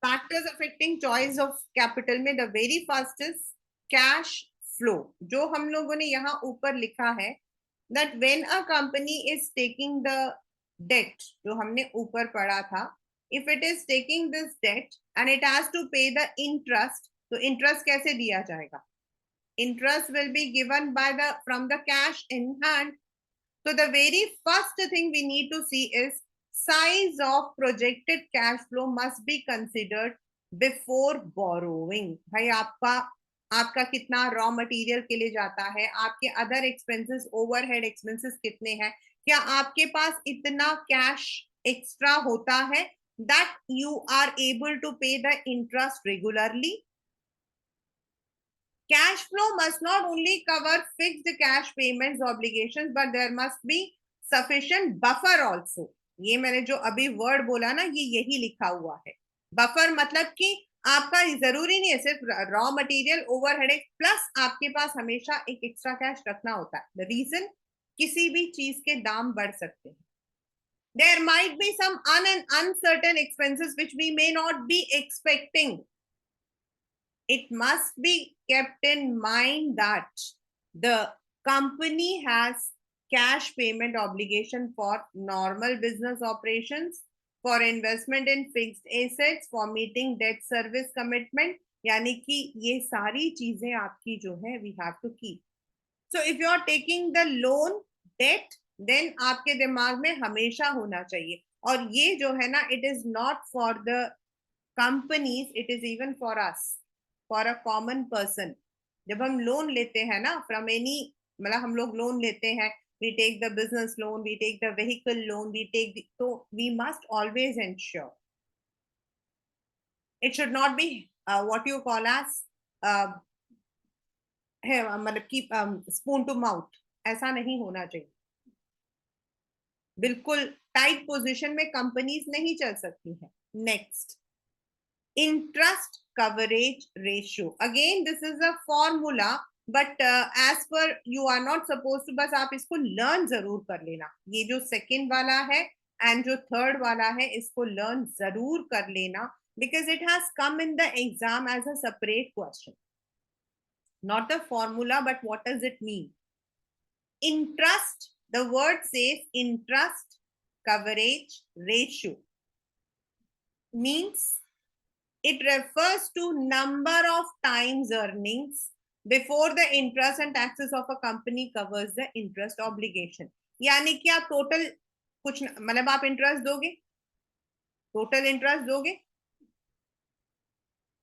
Factors affecting choice of capital में the very first is cash flow. जो हम लोगों ने यहाँ ऊपर लिखा है that when a company is taking the debt, जो हमने ऊपर पढ़ा था, if it is taking this debt and it has to pay the interest, तो interest कैसे दिया जाएगा? Interest will be given by the from the cash in hand. So the very first thing we need to see is size of projected cash flow must be considered before borrowing. भाई आपका कितना raw material के लिए जाता है, आपके other expenses overhead expenses कितने हैं, क्या आपके पास इतना कैश एक्स्ट्रा होता है that you are able to pay the interest regularly. Cash flow must not only cover fixed cash payments obligations, but there must be sufficient buffer also. ये मैंने जो अभी वर्ड बोला ना, ये यही लिखा हुआ है। बफर मतलब कि आपका जरूरी नहीं है सिर्फ रॉ मटेरियल ओवरहेड प्लस आपके पास हमेशा एक एक्स्ट्रा कैश रखना होता है। द रीजन, किसी भी चीज के दाम बढ़ सकते हैं। There might be some uncertain expenses which we may not be expecting. It must be kept in mind that the company has cash payment obligation for normal business operations, for investment in fixed assets, for meeting debt service commitment. यानी कि ये सारी चीजें आपकी जो है we have to keep. So if you are taking the loan debt, then आपके दिमाग में हमेशा होना चाहिए, और ये जो है ना, it is not for the companies, it is even for us, for a common person. जब हम लोन लेते हैं ना from any, मतलब हम लोग लोन लेते हैं, we take the business loan, we take the vehicle loan, we take the, so we must always ensure it should not be what you call as मतलब कि स्पून टू माउथ, ऐसा नहीं होना चाहिए। बिल्कुल टाइट पोजीशन में companies नहीं चल सकती हैं। Next, interest coverage ratio. Again, this is a formula, but as per you are not supposed to, बस आप इसको learn जरूर कर लेना। ये जो second वाला है and जो third वाला है, इसको learn जरूर कर लेना, because it has come in the exam as a separate question. Not the formula, but what does it mean? Interest, the word says interest coverage ratio, means it refers to number of times earnings before the interest and taxes of a company covers the interest obligation. यानी कि आप total कुछ मतलब आप interest दोगे, total interest दोगे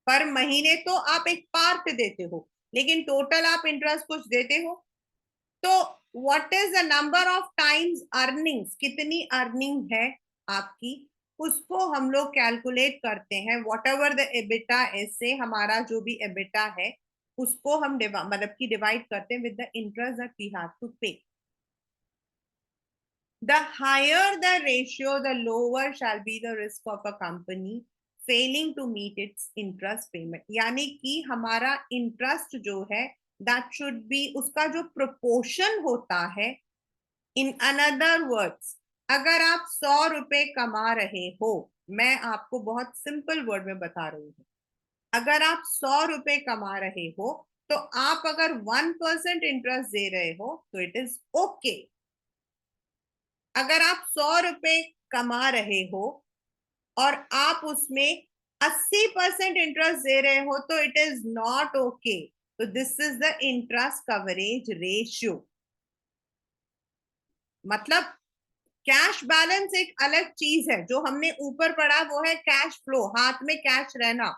पर महीने, तो आप एक पार्ट देते हो, लेकिन टोटल आप इंटरेस्ट कुछ देते हो। तो what is the number of times earnings, कितनी अर्निंग है आपकी, उसको हम लोग कैलकुलेट करते हैं। वॉट एवर द एबिटा से हमारा जो भी एबिटा है उसको हम मतलब कि डिवाइड करते हैं with the interest that we have to pay. The higher the ratio the lower shall be the risk of a company failing to meet its interest payment. यानी कि हमारा इंटरेस्ट जो है दैट शुड बी, उसका जो proportion होता है, in another words, अगर आप 100 रुपए कमा रहे हो, मैं आपको बहुत सिंपल वर्ड में बता रही हूँ, अगर आप 100 रुपए कमा रहे हो तो आप अगर 1% इंटरेस्ट दे रहे हो तो इट इज ओके। अगर आप 100 रुपए कमा रहे हो और आप उसमें 80% इंटरेस्ट दे रहे हो तो इट इज नॉट ओके। तो this is the interest coverage ratio. मतलब कैश बैलेंस एक अलग चीज है, जो हमने ऊपर पढ़ा वो है कैश फ्लो, हाथ में कैश रहना।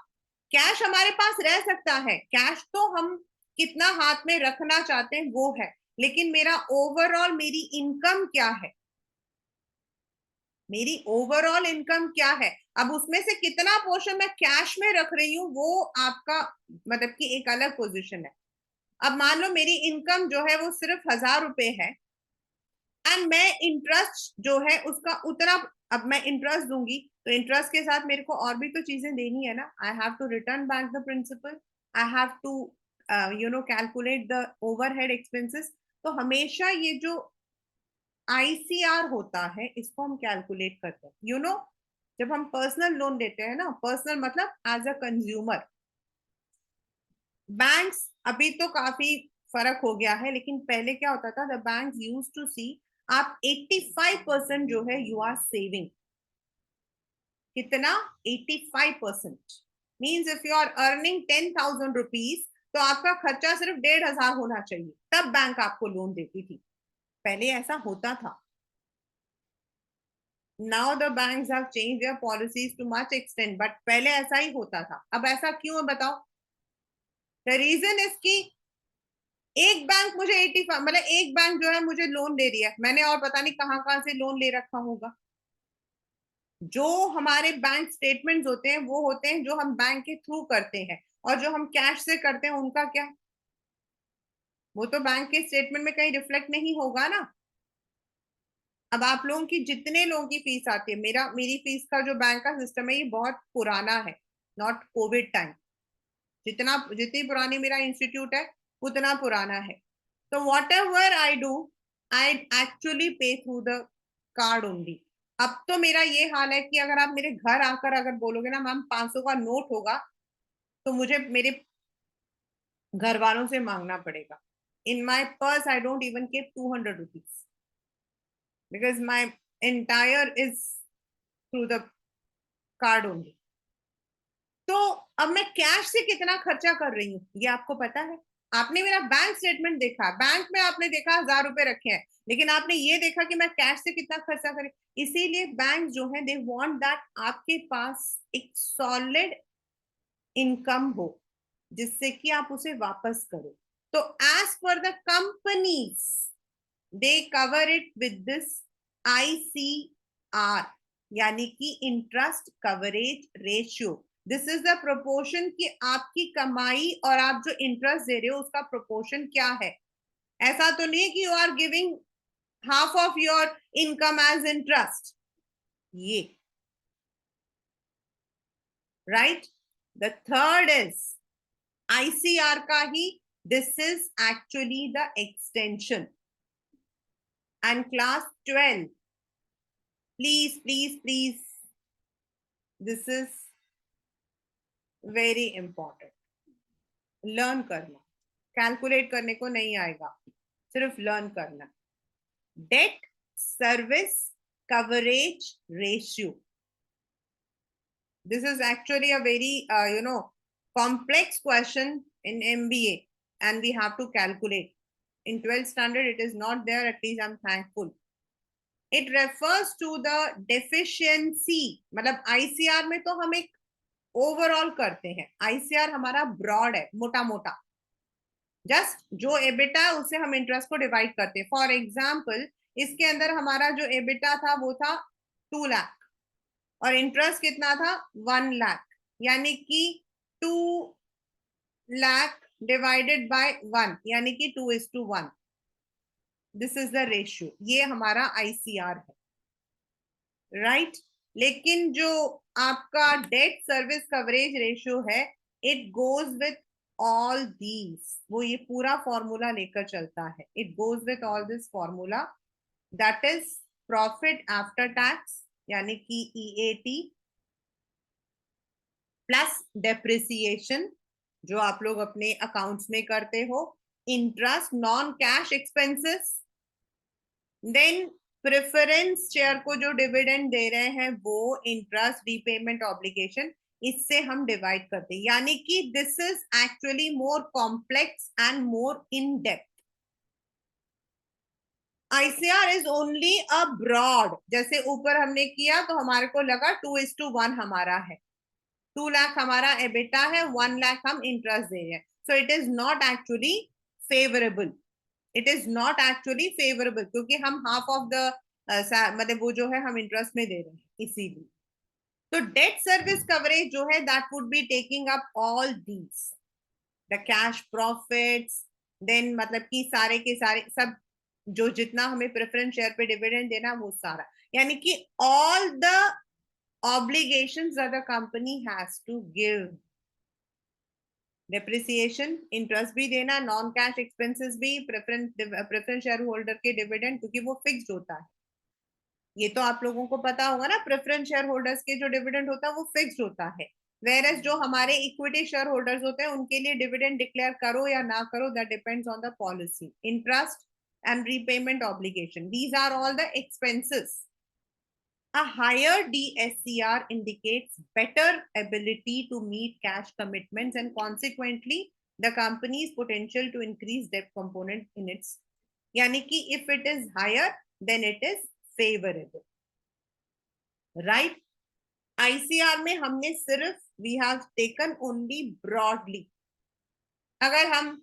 कैश हमारे पास रह सकता है, कैश तो हम कितना हाथ में रखना चाहते हैं वो है, लेकिन मेरा ओवरऑल, मेरी इनकम क्या है, मेरी ओवरऑल इनकम क्या है, अब उसमें से कितना पोर्शन मैं कैश में रख रही हूँ वो आपका मतलब कि एक अलग पोजीशन है। अब मान लो मेरी इनकम जो है वो सिर्फ 1000 रुपए है एंड मैं इंटरेस्ट जो है उसका उतना, अब मैं इंटरेस्ट दूंगी तो इंटरेस्ट के साथ मेरे को और भी तो चीजें देनी है ना। I have to return back the principal, I have to calculate the overhead expenses. तो हमेशा ये जो आईसीआर होता है इसको हम कैलकुलेट करते हैं। जब हम पर्सनल लोन लेते हैं ना, पर्सनल मतलब एज अ कंज्यूमर, बैंक्स अभी तो काफी फर्क हो गया है, लेकिन पहले क्या होता था, the banks used to see आप 85% जो है यू आर सेविंग। कितना? 85%। Means if you are earning 10,000 rupees, तो आपका खर्चा सिर्फ 1,500 होना चाहिए, तब बैंक आपको लोन देती थी। पहले ऐसा होता था। Now the banks have change their policies too much extent, but पहले ऐसा ही होता था। अब ऐसा क्यों है बताओ? द रीजन इज कि एक बैंक मुझे 85, मतलब एक बैंक जो है मुझे लोन दे रही है, मैंने और पता नहीं कहाँ कहाँ से लोन ले रखा होगा। जो हमारे बैंक स्टेटमेंट्स होते हैं वो होते हैं जो हम बैंक के थ्रू करते हैं, और जो हम कैश से करते हैं उनका क्या? वो तो बैंक के स्टेटमेंट में कहीं रिफ्लेक्ट नहीं होगा ना। अब आप लोगों की जितने लोगों की फीस आती है, मेरी फीस का जो बैंक का सिस्टम है ये बहुत पुराना है, नॉट कोविड टाइम। जितनी पुरानी मेरा इंस्टीट्यूट है उतना पुराना है। तो what ever I do, I actually पे थ्रू द कार्ड ओनली। अब तो मेरा ये हाल है कि अगर आप मेरे घर आकर अगर बोलोगे ना मैम 500 का नोट होगा, तो मुझे मेरे घर वालों से मांगना पड़ेगा। In my purse I don't even keep 200 rupees, because my entire is through the card only. तो अब मैं कैश से कितना खर्चा कर रही हूँ ये आपको पता है? आपने मेरा बैंक स्टेटमेंट देखा, बैंक में आपने देखा 1,000 रुपए रखे हैं, लेकिन आपने ये देखा कि मैं कैश से कितना खर्चा करें। इसीलिए बैंक जो है दे वांट दैट आपके पास एक सॉलिड इनकम हो, जिससे कि आप उसे वापस करो। तो as per the companies, they cover it with this ICR, यानी कि interest coverage ratio. This is the proportion कि आपकी कमाई और आप जो इंटरेस्ट दे रहे हो उसका प्रोपोर्शन क्या है। ऐसा तो नहीं है कि you are giving half of your income as interest, ये right. The third is ICR का ही, this is actually the extension. And class 12, please please please, this is very important. Learn करना, कैलकुलेट करने को नहीं आएगा, सिर्फ लर्न करना। Debt service coverage ratio, this is actually a very complex question in MBA, and we have to calculate. In 12th standard it is not there, at least I'm thankful. It refers to the deficiency, मतलब ICR में तो हम एक overall करते हैं, ICR हमारा broad है, मोटा मोटा। जस्ट जो एबिटा है उससे हम इंटरेस्ट को डिवाइड करते हैं। फॉर एग्जाम्पल, इसके अंदर हमारा जो एबिटा था वो था 2 लाख, और इंटरेस्ट कितना था 1 लाख, यानी कि 2 लाख डिवाइडेड बाय 1, यानी कि 2:1। दिस इज द रेशियो, ये हमारा ICR है, राइट। लेकिन जो आपका डेट सर्विस कवरेज रेशियो है, it goes with all these, वो ये पूरा फॉर्मूला लेकर चलता है। It goes with all this formula, that is profit after tax, यानी कि EAT, प्लस डेप्रिसिएशन जो आप लोग अपने अकाउंट्स में करते हो, interest, non cash expenses, then preference share को जो डिविडेंड दे रहे हैं वो, इंटरेस्ट, रीपेमेंट ऑब्लिगेशन, इससे हम डिवाइड करते हैं। यानी कि this is actually more complex and more in depth. ICR is only a broad, जैसे ऊपर हमने किया तो हमारे को लगा 2:1 हमारा है। 2 लाख हमारा एबिटा है, 1 लाख हम इंटरेस्ट दे रहे हैं, so it is not actually favourable. It is not actually favourable, क्योंकि हम हाफ ऑफ द मतलब वो जो है हम इंटरेस्ट में दे रहे हैं, इसीलिए। तो डेट सर्विस कवरेज जो है that would be taking up all these, the cash profits, then मतलब कि सारे के सारे सब, जो जितना हमें प्रेफरेंस शेयर पे डिविडेंड देना वो सारा, यानी कि all the obligations that the company has to give, depreciation, interest भी देना, नॉन कैश एक्सपेंसेस भी, प्रेफरेंस शेयर होल्डर के डिविडेंड, क्योंकि वो फिक्स्ड होता है। ये तो आप लोगों को पता होगा ना, प्रेफरेंस शेयर होल्डर्स के जो डिविडेंड होता है वो फिक्स्ड होता है, वेरएस जो हमारे इक्विटी शेयर होल्डर्स होते हैं उनके लिए डिविडेंड डिक्लेयर करो या ना करो, that depends on the policy. Interest and repayment obligation, these are all the expenses. A higher DSCR indicates better ability to meet cash commitments and consequently the company's potential to increase debt component in its, yani ki if it is higher then it is favorable, right? ICR में हमने सिर्फ we have taken only broadly. अगर हम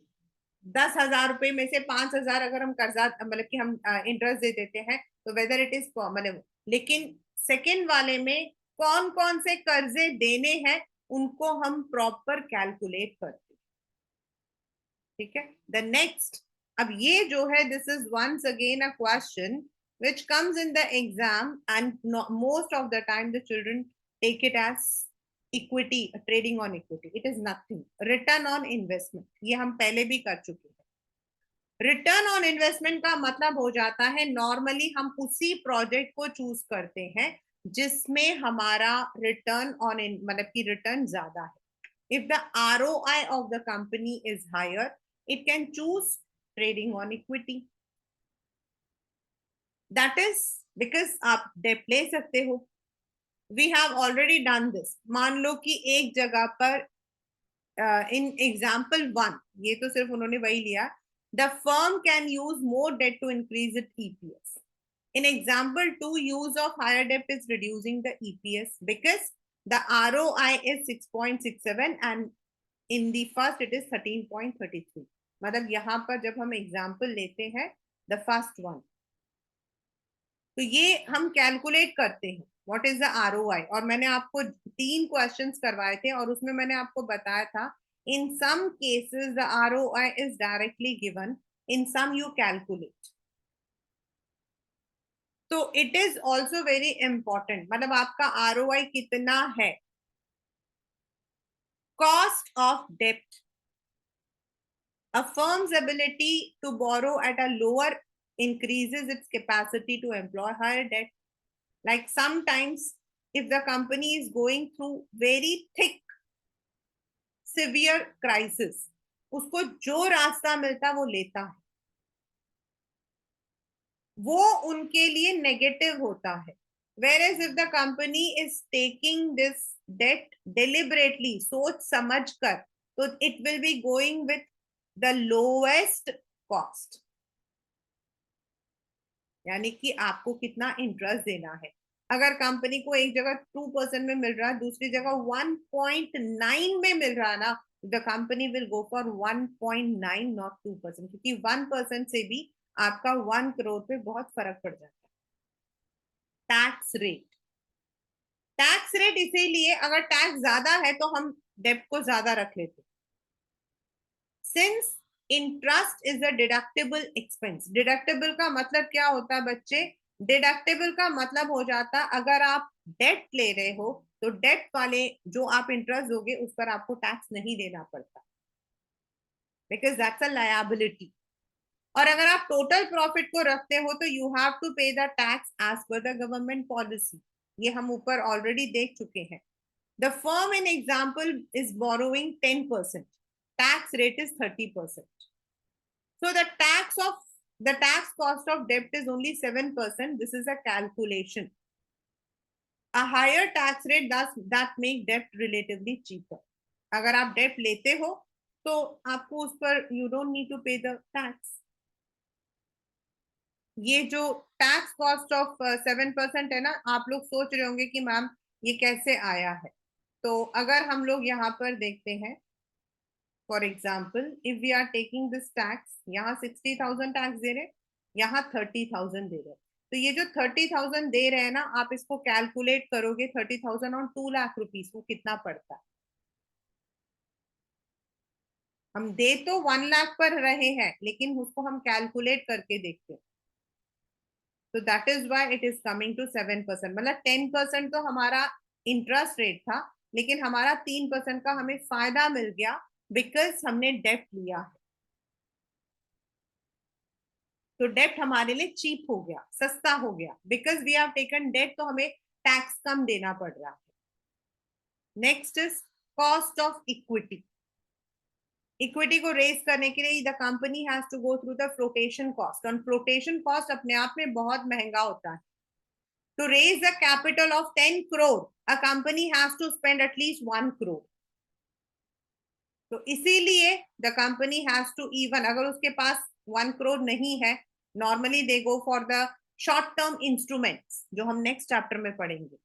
10,000 रुपए में से 5,000 अगर हम कर्जा मतलब कि हम इंटरेस्ट दे देते हैं तो वेदर इट इज मतलब, लेकिन सेकंड वाले में कौन कौन से कर्जे देने हैं उनको हम प्रॉपर कैलकुलेट करते हैं. ठीक है. द नेक्स्ट, अब ये जो है this is once again a question which comes in the exam and most of the time the children take it as equity, trading on equity. It is nothing. Return on investment, ये हम पहले भी कर चुके हैं. Return on investment का मतलब हो जाता है नॉर्मली हम उसी प्रोजेक्ट को चूज करते हैं जिसमें हमारा रिटर्न ऑन मतलब की रिटर्न ज्यादा है. If the ROI of the company is higher it can choose trading on equity. That is because आप डेट ले सकते हो. We have already done this. मान लो कि एक जगह पर इन एग्जाम्पल 1, ये तो सिर्फ उन्होंने वही लिया, the firm can use more debt to increase its EPS. In example 2, use of higher debt is reducing the EPS because the ROI is 6.67 and in the first it is 13.33. मतलब यहाँ पर जब हम एग्जाम्पल लेते हैं the first one, तो ये हम कैलकुलेट करते हैं व्हाट इज द ROI. और मैंने आपको 3 क्वेश्चंस करवाए थे और उसमें मैंने आपको बताया था in some cases the ROI is directly given, in some you calculate. तो it is also very important, मतलब आपका ROI कितना है. Cost of debt, a firm's ability to borrow at a lower increases its capacity to employ higher debt. Like sometimes if the company is going through very thick severe crisis, उसको जो रास्ता मिलता वो लेता है, वो उनके लिए नेगेटिव होता है. whereas if the company is taking this debt deliberately, सोच समझ कर, तो it will be going with the lowest cost. यानी कि आपको कितना इंटरेस्ट देना है. अगर कंपनी को एक जगह 2% में मिल रहा है, दूसरी जगह 1.9 में मिल रहा है ना, the company will go for 1.9 not 2%, क्योंकि 1% से भी आपका 1 करोड़ पे बहुत फर्क पड़ जाता है. टैक्स रेट, टैक्स रेट इसीलिए अगर टैक्स ज्यादा है तो हम डेब्ट को ज्यादा रख लेते. Since interest is a deductible expense. Deductible का मतलब क्या होता है बच्चे? डिडक्टेबल का मतलब हो जाता अगर आप डेट ले रहे हो तो डेट वाले जो आप इंटरेस्ट दोगे उस पर आपको टैक्स नहीं देना पड़ता, बिकॉज दैट्स अ लायबिलिटी. और अगर आप टोटल प्रॉफिट को रखते हो तो you have to pay the tax as per the government policy. ये हम ऊपर ऑलरेडी देख चुके हैं. The firm in example is borrowing 10%, tax rate is 30%. So the tax cost of debt is only 7%. This is a calculation. A higher tax rate that make debt relatively cheaper. अगर आप date लेते हो तो आपको उस पर you don't need to pay the tax. ये जो टैक्स कॉस्ट ऑफ 7% है ना, आप लोग सोच रहे होंगे कि मैम ये कैसे आया है. तो अगर हम लोग यहाँ पर देखते हैं, for example if we are taking this tax, यहाँ 60,000 टैक्स दे रहे, यहाँ 30,000 दे रहे. तो ये जो 30,000 दे रहे हैं ना, आप इसको कैलकुलेट करोगे 30,000 और 2 लाख रुपीस वो कितना पड़ता है. हम दे तो 1 लाख पर रहे हैं लेकिन उसको हम कैलकुलेट करके देखते हैं. तो that is why it is coming to 7%. मतलब 10% तो हमारा इंटरेस्ट रेट था लेकिन हमारा 3% का हमें फायदा मिल गया बिकॉज हमने डेट लिया है. तो डेब्ट हमारे लिए चीप हो गया, सस्ता हो गया, because we have taken debt, तो हमें टैक्स कम देना पड़ रहा है. Next is cost of equity. Equity को रेज करने के लिए the company has to go through the flotation cost, और फ्लोटेशन कॉस्ट अपने आप में बहुत महंगा होता है. To raise a capital of 10 crore, a company has to spend at least 1 crore. तो इसीलिए the company has to even, अगर उसके पास 1 crore नहीं है, normally they go for the short term instruments जो हम नेक्स्ट चैप्टर में पढ़ेंगे.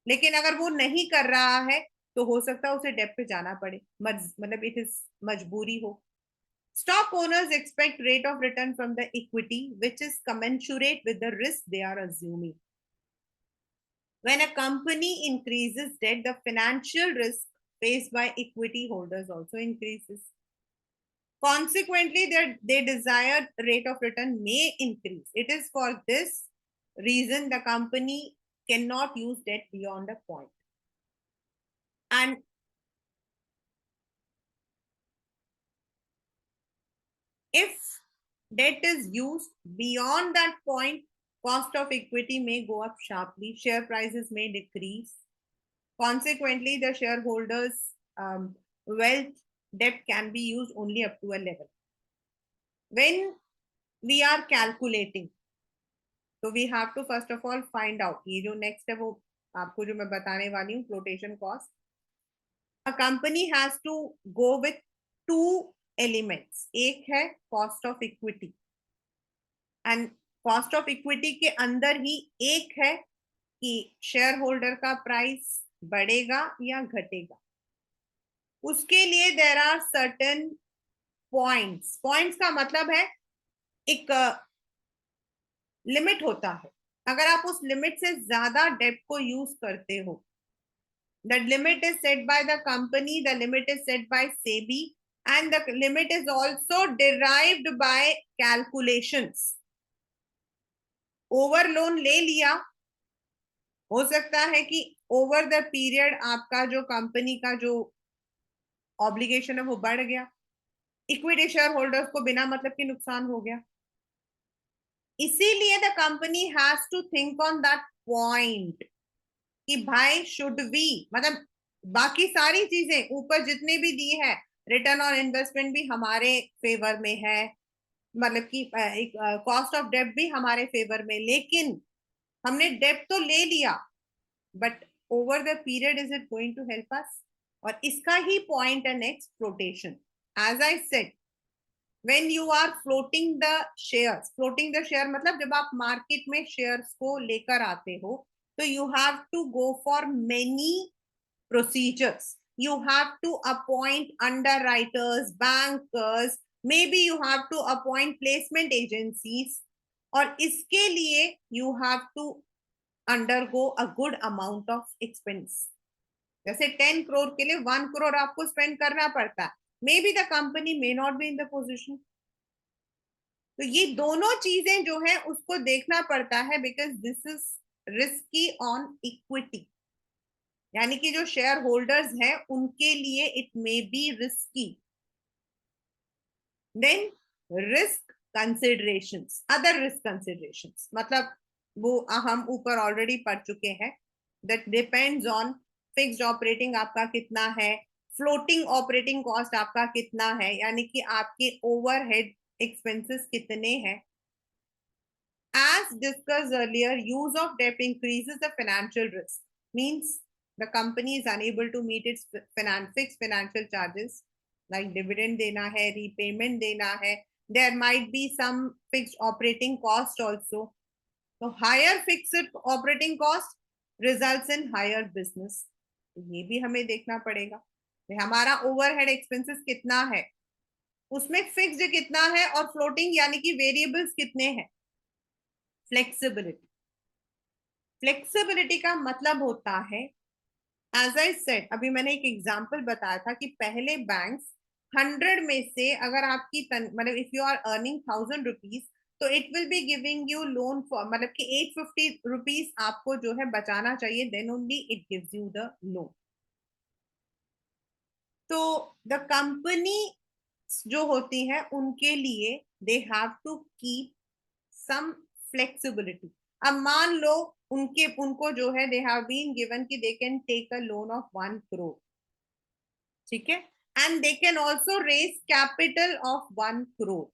लेकिन अगर वो नहीं कर रहा है तो हो सकता है उसे डेब्ट पे जाना पड़े, मतलब इट इज मजबूरी हो. Stock owners expect rate of return from the equity which is commensurate with the risk they are assuming. When a company increases debt, the financial risk faced by equity holders also increases. Consequently, their desired rate of return may increase. It is for this reason the company cannot use debt beyond a point. And if debt is used beyond that point, cost of equity may go up sharply, share prices may decrease. Consequently, the shareholders' wealth debt can be used only up to a level. When we are calculating, so we have to first of all find out, ये जो next है वो आपको जो मैं बताने वाली हूँ, flotation cost. A company has to go with two elements. एक है cost of equity, and cost of equity के अंदर ही एक है कि शेयर होल्डर का प्राइस बढ़ेगा या घटेगा. उसके लिए there are certain points. Points का मतलब है एक लिमिट होता है. अगर आप उस लिमिट से ज्यादा डेब्ट को यूज करते हो, the limit is set by the company, the limit is set by SEBI, and the limit is also derived by calculations. Over loan ले लिया, हो सकता है कि ओवर द पीरियड आपका जो कंपनी का जो ऑब्लिगेशन है वो बढ़ गया, इक्विटी शेयर होल्डर्स को बिना मतलब के नुकसान हो गया. इसीलिए the company has to think on that point कि भाई शुड वी, मतलब बाकी सारी चीजें ऊपर जितने भी दी है, रिटर्न ऑन इन्वेस्टमेंट भी हमारे फेवर में है, मतलब कि कॉस्ट ऑफ डेब्ट भी हमारे फेवर में, लेकिन हमने डेब्ट तो ले लिया, but over the period is it going to help us. और इसका ही पॉइंट है next, flotation. As I said, when you are floating the shares, floating the share मतलब जब आप मार्केट में शेयर्स को लेकर आते हो, तो you have to go for many procedures. You have to appoint underwriters, bankers, maybe you have to appoint placement agencies, और इसके लिए you have to undergo a good amount of expense. जैसे 10 crore के लिए 1 crore आपको spend करना पड़ता है. Maybe the company may not be in the position. तो ये दोनों चीजें जो है उसको देखना पड़ता है, because this is risky on equity. यानी कि जो शेयर होल्डर्स हैं उनके लिए it may be risky. Then risk considerations, other risk considerations, मतलब वो हम ऊपर ऑलरेडी पढ़ चुके हैं. That depends on fixed operating आपका कितना है, फ्लोटिंग ऑपरेटिंग कॉस्ट आपका कितना है, यानी कि आपके ओवरहेड expenses कितने हैं. As discussed earlier, use of debt increases the financial risk. Means the company is unable to meet its fixed financial charges, like dividend देना है, repayment देना है. There might be some fixed operating cost also. So higher fixed operating cost results in higher business. ये भी हमें देखना पड़ेगा हमारा ओवरहेड एक्सपेंसेस कितना है, उसमें फिक्स्ड कितना है, और फ्लोटिंग यानी कि वेरिएबल्स कितने हैं. फ्लेक्सिबिलिटी. फ्लेक्सिबिलिटी का मतलब होता है, एज आई सेड, अभी मैंने एक एग्जांपल बताया था कि पहले बैंक्स 100 में से अगर आपकी मतलब if you are earning 1000 rupees, तो it will be giving you loan for, मतलब कि 850 रुपीज आपको जो है बचाना चाहिए, then only it gives you the loan. तो द कंपनी जो होती है उनके लिए they have to keep some flexibility. अब मान लो उनको जो है they have been given कि they can take a loan of 1 crore, ठीक है, and they can also raise capital of 1 crore.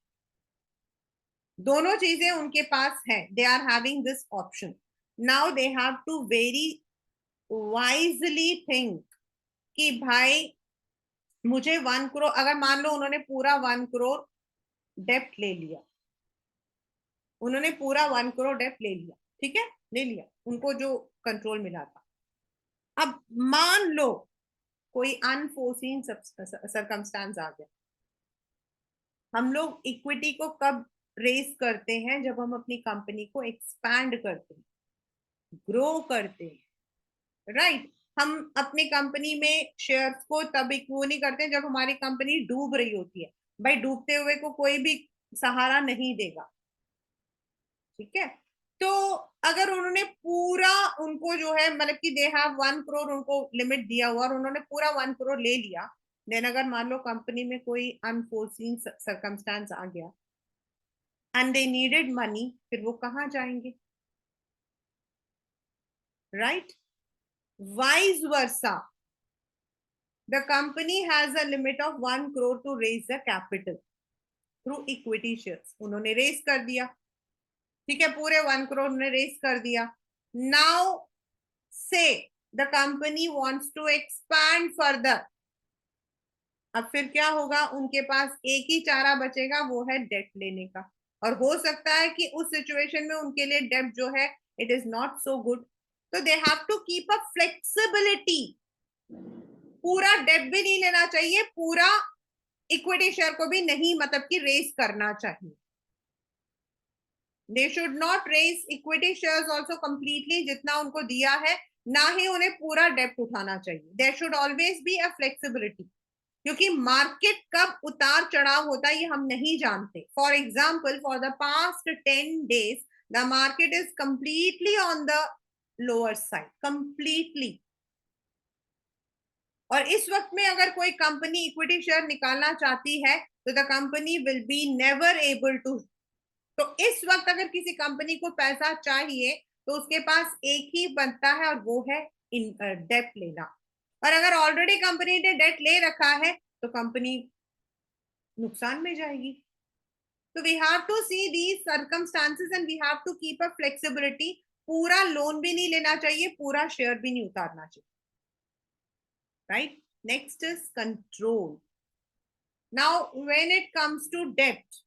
दोनों चीजें उनके पास है, they are having this option. Now they have to very wisely think कि भाई मुझे 1 करोड़, अगर मान लो उन्होंने पूरा 1 करोड़ डेप्ट ले लिया, उन्होंने पूरा 1 करोड़ डेप्ट ले लिया, ठीक है, ले लिया, उनको जो कंट्रोल मिला था। अब मान लो कोई अनफोर्सीन सरकमस्टांस आ गया। हम लोग इक्विटी को कब रेस करते हैं? जब हम अपनी कंपनी को एक्सपैंड करते हैं, ग्रो करते हैं, राइट। हम अपनी कंपनी में शेयर्स को तब वो नहीं करते हैं जब हमारी कंपनी डूब रही होती है। भाई डूबते हुए को कोई भी सहारा नहीं देगा, ठीक है। तो अगर उन्होंने पूरा, उनको जो है मतलब कि दे हैव 1 करोड़ उनको लिमिट दिया हुआ और उन्होंने पूरा 1 करोड़ ले लिया, देन अगर मान लो कंपनी में कोई अनफोर्सीन सर्कमस्टांस आ गया एंड दे नीडेड मनी, फिर वो कहाँ जाएंगे, right. Vice versa, the company has a limit of 1 crore to raise the capital through equity shares. उन्होंने रेस कर दिया, ठीक है, पूरे 1 करोड़ ने रेस कर दिया। Now say the company wants to expand further, अब फिर क्या होगा? उनके पास एक ही चारा बचेगा, वो है डेट लेने का। और हो सकता है कि उस सिचुएशन में उनके लिए डेट जो है it is not so good, तो they have to keep a flexibility. पूरा डेट भी नहीं लेना चाहिए, पूरा इक्विटी शेयर को भी नहीं मतलब कि रेस करना चाहिए। They should not raise equity shares also completely, जितना उनको दिया है, ना ही उन्हें पूरा डेप्ट उठाना चाहिए। There should always be a flexibility, क्योंकि मार्केट कब उतार चढ़ाव होता है ये हम नहीं जानते। For example, for the past 10 days the market is completely on the lower side, completely. और इस वक्त में अगर कोई कंपनी इक्विटी शेयर निकालना चाहती है तो the company will be never able to. तो इस वक्त अगर किसी कंपनी को पैसा चाहिए तो उसके पास एक ही बनता है और वो है डेट लेना। और अगर ऑलरेडी कंपनी ने डेट ले रखा है तो कंपनी नुकसान में जाएगी। तो we have to see these circumstances and we have to keep a flexibility. पूरा लोन भी नहीं लेना चाहिए, पूरा शेयर भी नहीं उतारना चाहिए, right? Next is control. Now, when it comes to debt,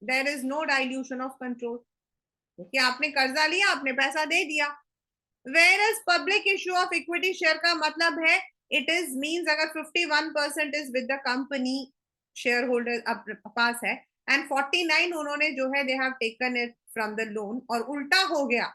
there is no dilution of control. क्योंकि आपने कर्जा लिया, आपने पैसा दे दिया। Whereas public issue of equity share का मतलब है it is means अगर 51% is with the company shareholder पास है and 49 उन्होंने जो है they have taken it from the loan, और उल्टा हो गया,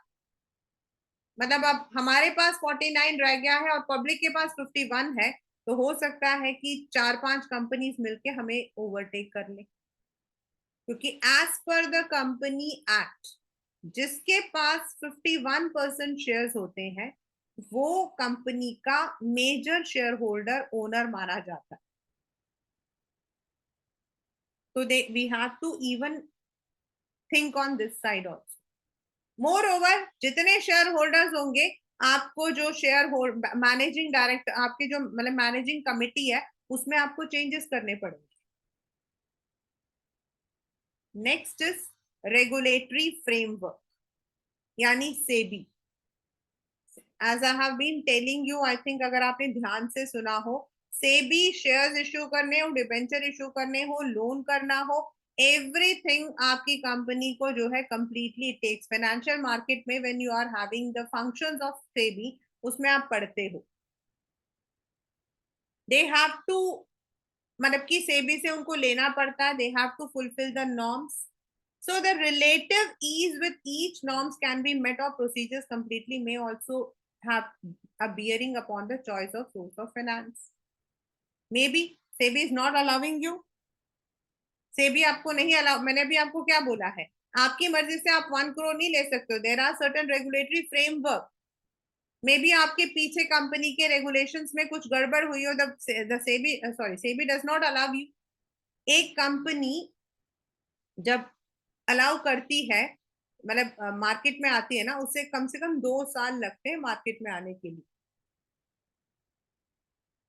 मतलब अब हमारे पास 49 रह गया है और पब्लिक के पास 51 है, तो हो सकता है कि 4-5 कंपनीज मिलके हमें ओवरटेक कर ले। क्योंकि as per the company act जिसके पास 51% शेयर्स होते हैं वो कंपनी का मेजर शेयर होल्डर ओनर माना जाता है। तो we have to even think on this side also. Moreover, जितने शेयर होल्डर्स होंगे, आपको जो शेयर होल्ड मैनेजिंग डायरेक्टर, आपकी जो मतलब मैनेजिंग कमिटी है, उसमें आपको चेंजेस करने पड़ेंगे। नेक्स्ट इज रेगुलेटरी फ्रेमवर्क, यानी SEBI. As I have been telling you, I think अगर आपने ध्यान से सुना हो, सेबी शेयर्स इश्यू करने हो, डिबेंचर इश्यू करने हो, लोन करना हो, एवरीथिंग आपकी कंपनी को जो है कंप्लीटली टेक्स। फाइनेंशियल मार्केट में when you are having the functions of SEBI, उसमें आप पढ़ते हो दे हैव टू, मतलब कि सेबी से उनको लेना पड़ता है, they have to fulfil the norms, so the relative ease with each norms can be met or procedures completely may also have a bearing upon the choice of source of finance. Maybe SEBI is not allowing you, SEBI आपको नहीं allow, मैंने अभी आपको क्या बोला है, आपकी मर्जी से आप 1 करोड़ नहीं ले सकते हो। There are certain regulatory framework, may be आपके पीछे कंपनी के रेगुलेशंस में कुछ गड़बड़ हुई हो, the SEBI sorry SEBI does not allow you. एक कंपनी जब अलाउ करती है मतलब मार्केट में आती है ना, उसे कम से कम 2 साल लगते हैं मार्केट में आने के लिए।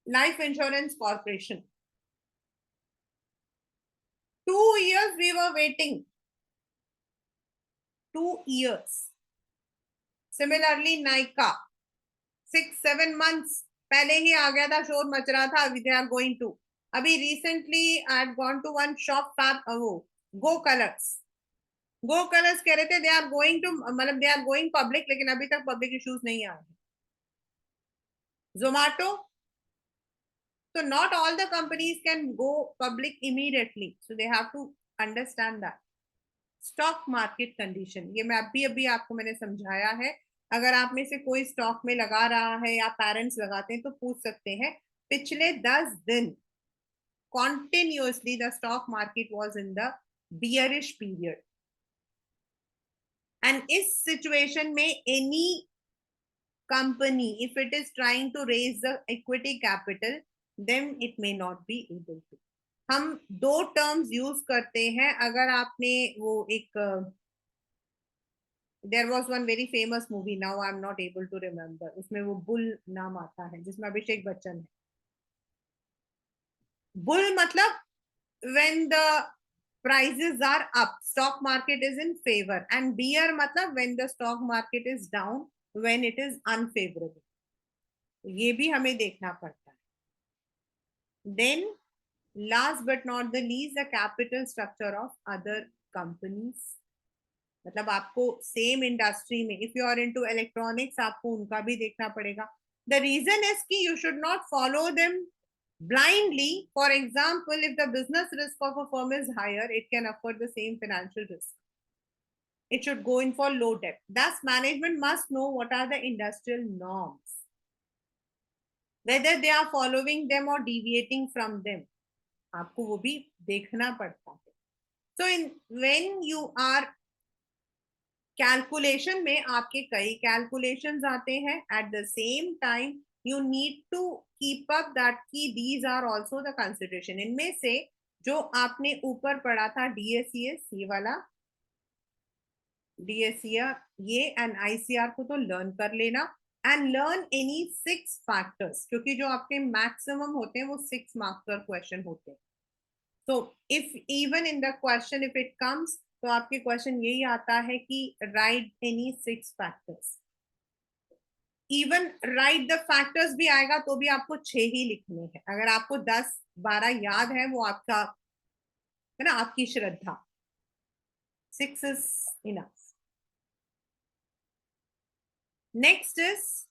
Life insurance corporation, 2 years we were waiting, 2 years. Similarly, Nykaa 6-7 months पहले ही आ गया था, शोर मच रहा था, अभी दे आर गोइंग टू। अभी recently I had gone to one shop Fab, वो गो कलर्स, गो कलर्स कह रहे थे दे आर गोइंग टू, मतलब दे आर गोइंग पब्लिक, लेकिन अभी तक पब्लिक इश्यूज नहीं आए। Zomato, so not all the companies can go public immediately, so they have to understand that. Stock market condition, ये मैं अभी अभी आपको मैंने समझाया है। अगर आप में से कोई स्टॉक में लगा रहा है या पेरेंट्स लगाते हैं तो पूछ सकते हैं, पिछले 10 दिन continuously the stock market was in the bearish period, and इस सिचुएशन में any company, if it is trying to raise the equity capital, then it may not be able to. हम दो टर्म्स यूज करते हैं, अगर आपने वो एक there was one very famous movie, now I am not able to remember, उसमें वो बुल नाम आता है जिसमें अभिषेक बच्चन है। बुल मतलब when the prices are up, stock market is in favor, and bear मतलब when the stock market is down, when it is unfavorable, ये भी हमें देखना पड़ता है। Then, last but not the least, the capital structure of other companies. मतलब आपको same industry में, if you are into electronics, आपको उनका भी देखना पड़ेगा। द रीजन इज कि you should not follow them blindly. For example, if the business risk of a firm is higher, it can afford the same financial risk. It should go in for low debt. Thus, management must know what are the industrial norms, whether they are following them or deviating from them. आपको वो भी देखना पड़ता है। So in when you are calculation में, आपके कई calculations आते हैं, at the same time you need to keep up that की these are also the consideration. इनमें से जो आपने ऊपर पढ़ा था डीएससीएस, ये वाला डीएससीआर, ये एंड आईसीआर को तो लर्न कर लेना, एंड लर्न एनी 6 फैक्टर्स, क्योंकि जो आपके मैक्सिमम होते हैं वो 6 मार्क्स पर क्वेश्चन होते हैं। So if even in the question if it comes, तो आपके क्वेश्चन यही आता है कि write any 6 factors. Even write the factors भी आएगा तो भी आपको 6 ही लिखने हैं। अगर आपको 10-12 याद है वो आपका है ना, आपकी श्रद्धा। 6 is enough. Next is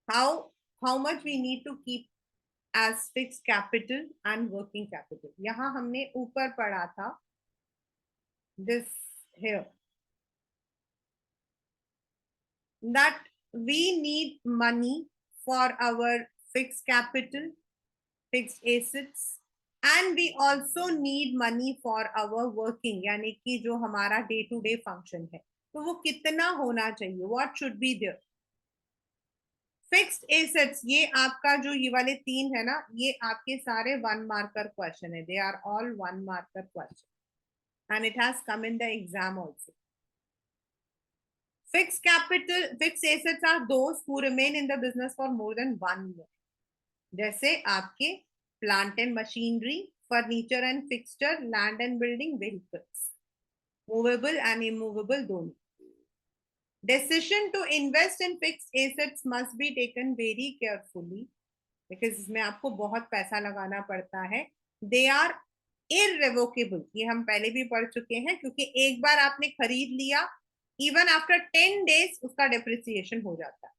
how much we need to keep as fixed capital and working capital. यहाँ हमने ऊपर पढ़ा था this here, that we need money for our fixed capital, fixed assets, and we also need money for our working, यानी कि जो हमारा day to day function है, तो वो कितना होना चाहिए, what should be there. Fixed assets, ये आपका जो ये वाले 3 है ना, ये आपके सारे 1 मार्कर क्वेश्चन है, they are all 1 marker question, and it has come in the exam also. Fixed capital, fixed assets are those who remain in the business for more than 1 year. जैसे आपके plant and machinery, furniture and fixture, land and building, vehicles, movable and immovable दोनों. Decision to invest in fixed assets must be taken very carefully because इसमें आपको बहुत पैसा लगाना पड़ता है. They are irrevocable, ये हम पहले भी पढ़ चुके हैं, क्योंकि एक बार आपने खरीद लिया, even after 10 days उसका depreciation हो जाता है.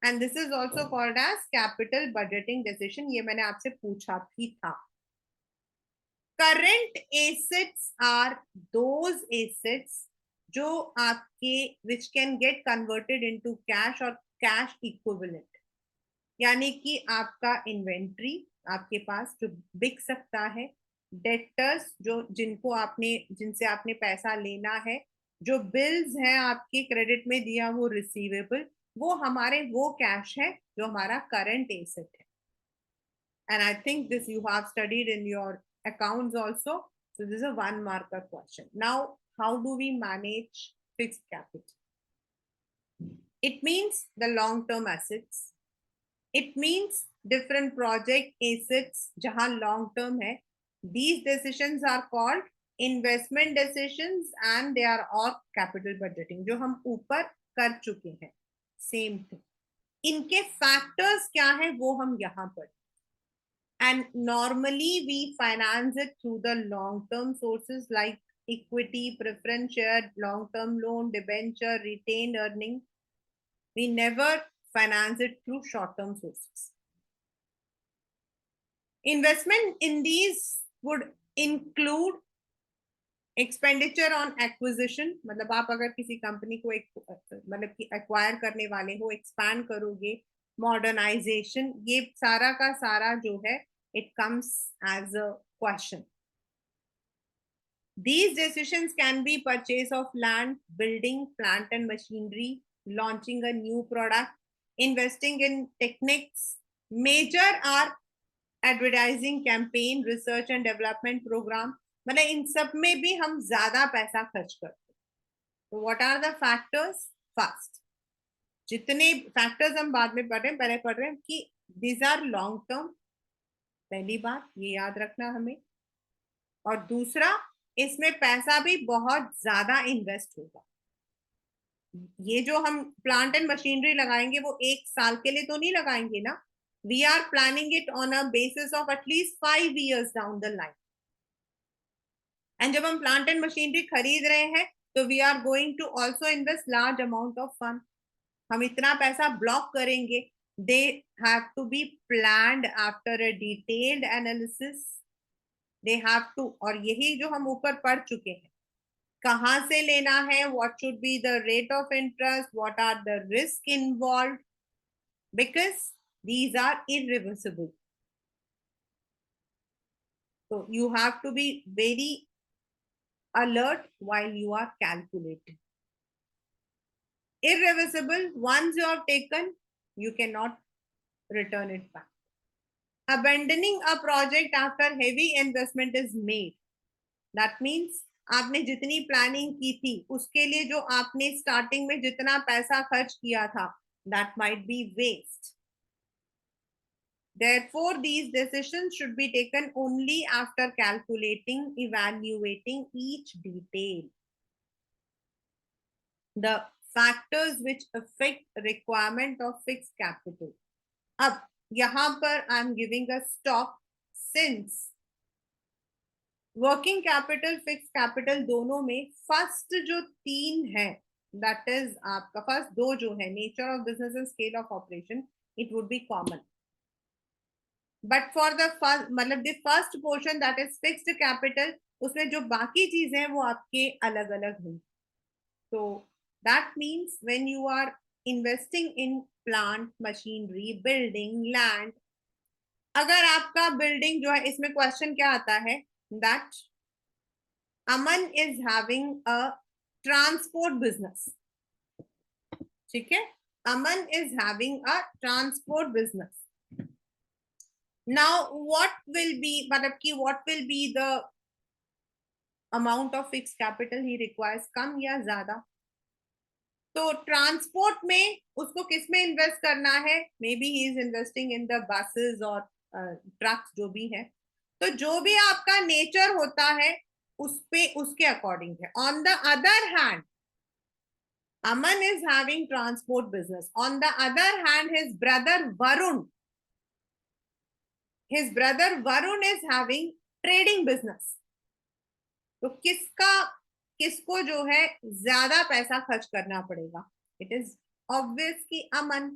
And this is also called as capital budgeting decision, ये मैंने आपसे पूछा भी था. Current assets are those assets जो आपके which can get converted into cash or cash equivalent, यानी कि आपका इन्वेंट्री आपके पास जो बिक सकता है, डेटर्स जो जिनसे आपने पैसा लेना है, जो बिल्स हैं आपके क्रेडिट में दिया वो रिसीवेबल, वो हमारे वो कैश है जो हमारा करंट एसेट है. And I think this you have studied in your accounts also, so this is a 1 marker question. Now how do we manage fixed capital? It means the long term assets. It means different project assets jahan long term hai. These decisions are called investment decisions and they are all capital budgeting जो हम ऊपर कर चुके हैं. Same thing. इनके factors क्या है वो हम यहाँ पर. And normally we finance it through the long term sources like equity, preference share, long term loan, debenture, retained earning. We never finance it through short term sources. Investment in these would include expenditure on acquisition, मतलब आप अगर किसी company को मतलब कि acquire करने वाले हो, एक्सपैंड करोगे, मॉडर्नाइजेशन, ये सारा का सारा जो है it comes as a question. These decisions can be purchase of land, building, plant and machinery, launching a new product, investing in techniques. Major are advertising campaign, research and development program. मतलब इन सब में भी हम ज्यादा पैसा खर्च करते हैं. तो what are the factors? First, जितने फैक्टर्स हम बाद में पढ़ रहे हैं, पहले पढ़ रहे हैं कि दीज आर लॉन्ग टर्म. पहली बात ये याद रखना हमें. और दूसरा, इसमें पैसा भी बहुत ज्यादा इन्वेस्ट होगा. ये जो हम प्लांट एंड मशीनरी लगाएंगे वो एक साल के लिए तो नहीं लगाएंगे ना. We are planning it on a basis of at least 5 years down the line. And जब हम प्लांट एंड मशीनरी खरीद रहे हैं तो we are going to also invest large amount of fund. हम इतना पैसा ब्लॉक करेंगे. They have to be planned after a detailed analysis. They have to, और यही जो हम ऊपर पढ़ चुके हैं, कहां से लेना है, what should be the rate of interest, what are the risk involve, because these are irreversible. So you have to be very alert while you are calculating. Irreversible, once you have taken, you cannot return it back. Abandoning a project after heavy investment is made. That means आपने जितनी planning की थी उसके लिए जो आपने starting में जितना पैसा खर्च किया था, that might be waste. Therefore, these decisions should be taken only after calculating, evaluating each detail. The factors which affect requirement of fixed capital. अब यहां पर I am giving a stop, since working capital, fix capital दोनों में first जो 3 है, that is आपका first 2 जो है, nature of business and scale of operation, it would be common. But for the first, मतलब the first portion that is fixed capital, उसमें जो बाकी चीजें हैं वो आपके अलग अलग हैं. तो that means when you are investing in plant, machinery, building, land, अगर आपका बिल्डिंग जो है, इसमें क्वेश्चन क्या आता है, that Aman is having a transport business. ठीक है, Aman is having a transport business. Now what will be, मतलब कि what will be the amount of fix capital he requires, कम या ज्यादा? तो ट्रांसपोर्ट में उसको किस में इन्वेस्ट करना है? May be he is investing in the buses और ट्रक्स जो भी है. तो जो भी आपका नेचर होता है उस पे, उसके अकॉर्डिंग है. On the other hand, Aman is having transport business. On the other hand, his brother Varun is having trading business. तो किसको जो है ज्यादा पैसा खर्च करना पड़ेगा? इट इज ऑब्वियस कि अमन,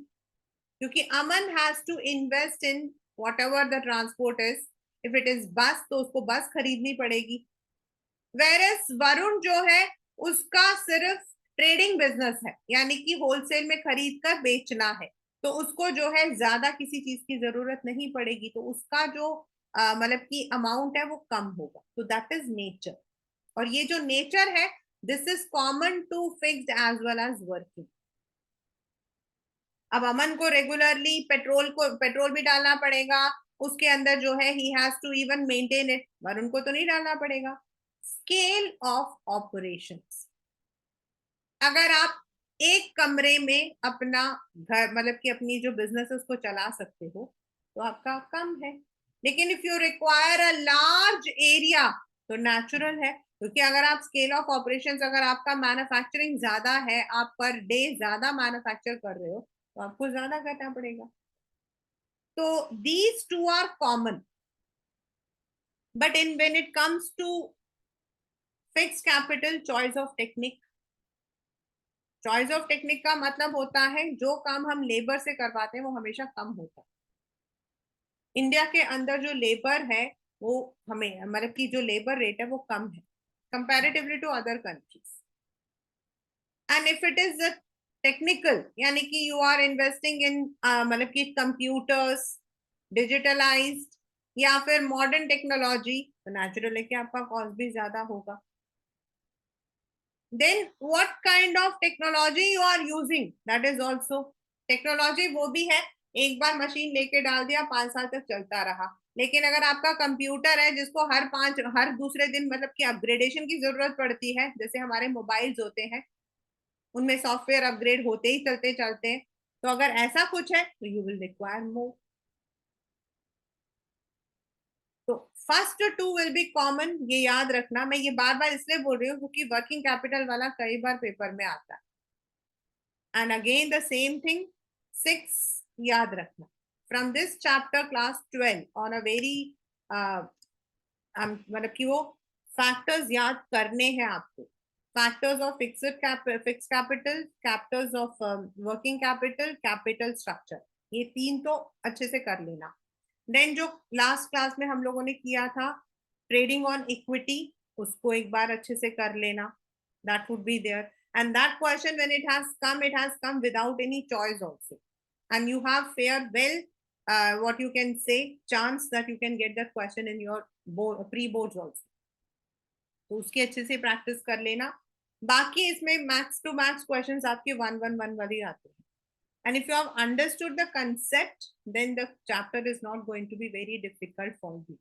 क्योंकि Aman has to invest in whatever the transport is. If it is bus, तो उसको बस खरीदनी पड़ेगी. वेरएस वरुण जो है उसका सिर्फ ट्रेडिंग बिजनेस है, यानी कि होलसेल में खरीद कर बेचना है, तो उसको जो है ज्यादा किसी चीज की जरूरत नहीं पड़ेगी. तो उसका जो मतलब कि अमाउंट है वो कम होगा. तो दैट इज नेचर. और ये जो नेचर है, this is common to fixed as well as working. अब अमन को रेगुलरली पेट्रोल भी डालना पड़ेगा, उसके अंदर जो है he has to even maintain it. Varun को तो नहीं डालना पड़ेगा. स्केल ऑफ ऑपरेशंस, अगर आप एक कमरे में अपना घर मतलब कि अपनी जो बिजनेस है उसको चला सकते हो तो आपका कम है, लेकिन if you require a large area तो नेचुरल है, क्योंकि अगर आप स्केल ऑफ ऑपरेशंस, अगर आपका मैन्युफैक्चरिंग ज्यादा है, आप पर डे ज्यादा मैन्युफैक्चर कर रहे हो तो आपको ज्यादा करना पड़ेगा। तो these two are common, but in when it comes to fix capital, choice of technique, choice of technique का मतलब होता है जो काम हम लेबर से करवाते हैं वो हमेशा कम होता है। इंडिया के अंदर जो लेबर है वो हमें मतलब कि जो लेबर रेट है वो कम है comparatively to other countries. And if it is technical, यानी कि यू आर इन्वेस्टिंग इन मतलब कि कंप्यूटर्स, डिजिटलाइज्ड या फिर मॉडर्न टेक्नोलॉजी, तो नेचुरल है कि आपका कॉस्ट भी ज्यादा होगा। then what kind of technology you are using, that is also technology. वो भी है, एक बार मशीन लेके डाल दिया 5 साल तक चलता रहा, लेकिन अगर आपका कंप्यूटर है जिसको हर दूसरे दिन मतलब कि अपग्रेडेशन की जरूरत पड़ती है, जैसे हमारे मोबाइल्स होते हैं उनमें सॉफ्टवेयर अपग्रेड होते ही चलते चलते हैं, तो अगर ऐसा कुछ है तो यू विल रिक्वायर मोर। तो first two will be common, ये याद रखना। मैं ये बार बार इसलिए बोल रही हूँ क्योंकि वर्किंग कैपिटल वाला कई बार पेपर में आता है। And again the same thing, 6 याद रखना from this chapter class 12 on a very मतलब कि वो फैक्टर्स याद करने हैं आपको। Factors of fix capital, factors of working capital, capital structure, ये 3 तो अच्छे से कर लेना। देन जो लास्ट क्लास में हम लोगों ने किया था ट्रेडिंग ऑन इक्विटी, उसको एक बार अच्छे से कर लेना, that would be there. And that question when it has come without any choice also, and you have fare well what you can say chance that you can get that question in your board pre boards also, तो उसकी अच्छे से practice कर लेना। बाकी इसमें max to max questions आपके 1 1 1 वाले आते हैं। and if you have understood the concept then the chapter is not going to be very difficult for you।